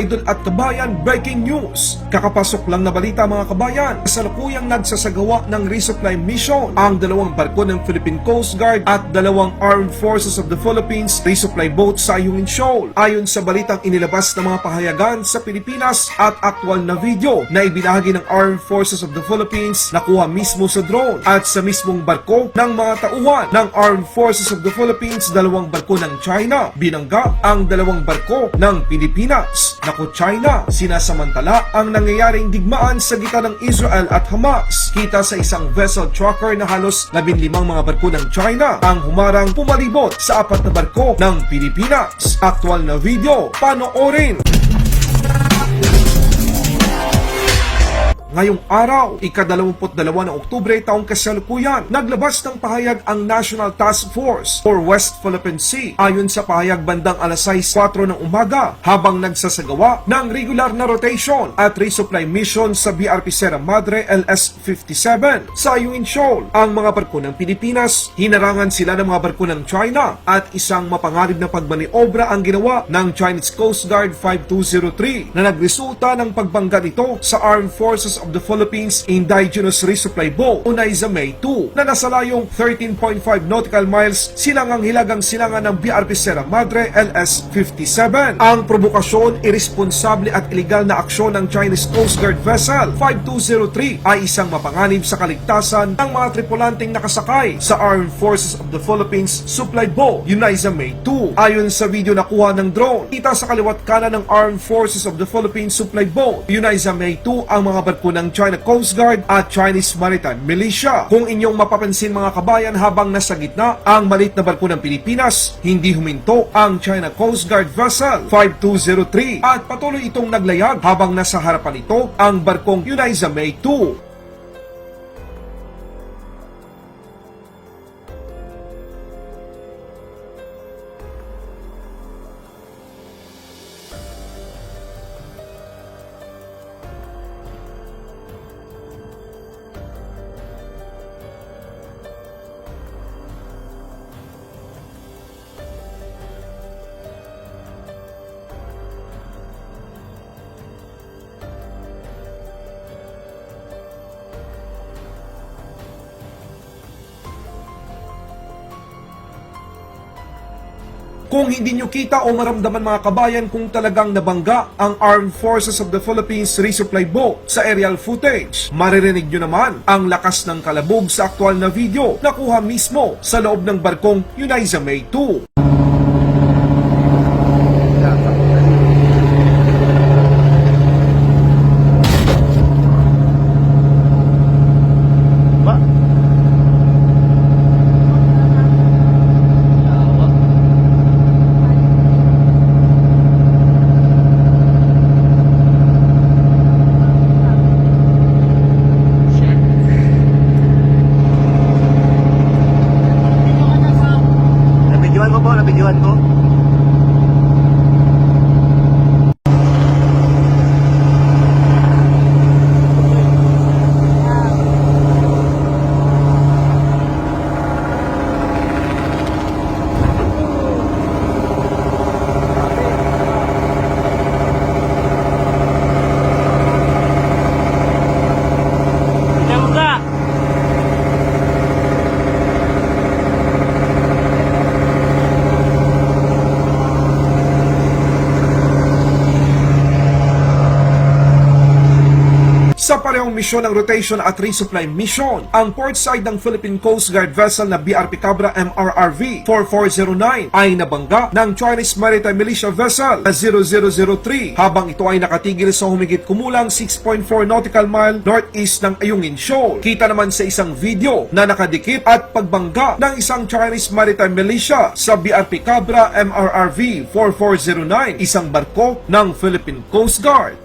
ka-idol at kabayan, breaking news. Kakapasok lang na balita mga kabayan, kasalukuyang nagsasagawa ng resupply mission ang dalawang barko ng Philippine Coast Guard at dalawang Armed Forces of the Philippines resupply boat sa Ayungin Shoal. Ayon sa balitang inilabas ng mga pahayagan sa Pilipinas at aktwal na video na ibinahagi ng Armed Forces of the Philippines, nakuha mismo sa drone at sa mismong barko ng mga tauhan ng Armed Forces of the Philippines, dalawang barko ng China. Binangga ang dalawang barko ng Pilipinas. Naku China, sinasamantala ang nangyayaring digmaan sa gitan ng Israel at Hamas. Kita sa isang vessel tracker na halos 15 mga barko ng China ang humarang pumalibot sa 4 na barko ng Pilipinas. Aktwal na video, panoorin! Ngayong araw, ika-22 ng Oktubre taong kasalukuyan, naglabas ng pahayag ang National Task Force for West Philippine Sea. Ayon sa pahayag, bandang alas 6:04 ng umaga, habang nagsasagawa ng regular na rotation at resupply mission sa BRP Sierra Madre LS-57 sa Ayungin Shoal, ang mga barko ng Pilipinas, hinarangan sila ng mga barko ng China at isang mapanganib na pagmaniobra ang ginawa ng Chinese Coast Guard 5203 na nagresulta ng pagbangga nito sa Armed Forces of the Philippines Indigenous Resupply Boat Unaiza May 2 na nasalayong 13.5 nautical miles silangang hilagang silangan ng BRP Sierra Madre LS-57. Ang provokasyon, irresponsable at iligal na aksyon ng Chinese Coast Guard Vessel 5203 ay isang mapanganib sa kaligtasan ng mga tripulanteng nakasakay sa Armed Forces of the Philippines Supply Boat Unaiza May 2. Ayon sa video na kuha ng drone, kita sa kaliwat kanan ng Armed Forces of the Philippines Supply Boat Unaiza May 2 ang mga barko ng China Coast Guard at Chinese Maritime Militia. Kung inyong mapapansin mga kabayan, habang nasa gitna ang maliit na barko ng Pilipinas, hindi huminto ang China Coast Guard Vessel 5203 at patuloy itong naglayag habang nasa harapan ito ang barkong Unaiza May 2. Kung hindi nyo kita o maramdaman mga kabayan kung talagang nabangga ang Armed Forces of the Philippines resupply boat sa aerial footage, maririnig nyo naman ang lakas ng kalabog sa aktwal na video na kuha mismo sa loob ng barkong Unaiza May 2. Nabidyohan ko. Sa parehong misyon ng rotation at resupply mission, ang port side ng Philippine Coast Guard vessel na BRP Cabra MRRV 4409 ay nabangga ng Chinese Maritime Militia vessel na 0003 habang ito ay nakatigil sa humigit kumulang 6.4 nautical mile northeast ng Ayungin Shoal. Kita naman sa isang video na nakadikit at pagbangga ng isang Chinese Maritime Militia sa BRP Cabra MRRV 4409, isang barko ng Philippine Coast Guard.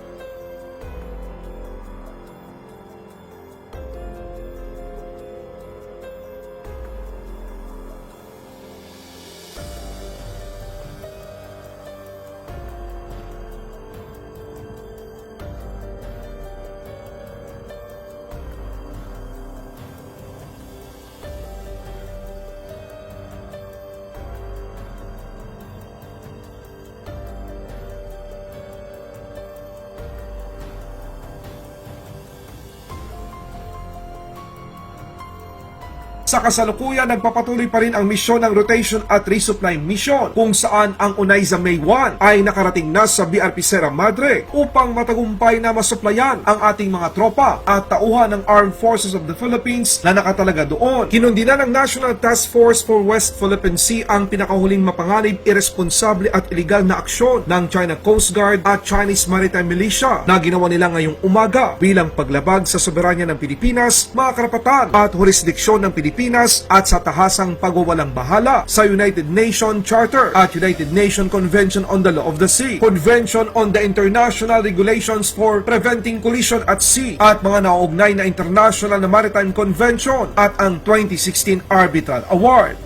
Sa kasalukuyan, nagpapatuloy pa rin ang misyon ng rotation at resupply mission kung saan ang Unayza May 1 ay nakarating na sa BRP Sierra Madre upang matagumpay na masuplayan ang ating mga tropa at tauhan ng Armed Forces of the Philippines na nakatalaga doon. Kinundina ng National Task Force for West Philippine Sea ang pinakahuling mapanganib, irresponsable at iligal na aksyon ng China Coast Guard at Chinese Maritime Militia na ginawa nila ngayong umaga bilang paglabag sa soberanya ng Pilipinas, mga karapatan at jurisdiksyon ng Pilipinas at sa tahasang pagwawalang bahala sa United Nations Charter at United Nations Convention on the Law of the Sea, Convention on the International Regulations for Preventing Collision at Sea at mga nauugnay na International na Maritime Convention at ang 2016 Arbitral Award.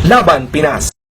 Laban Pinas.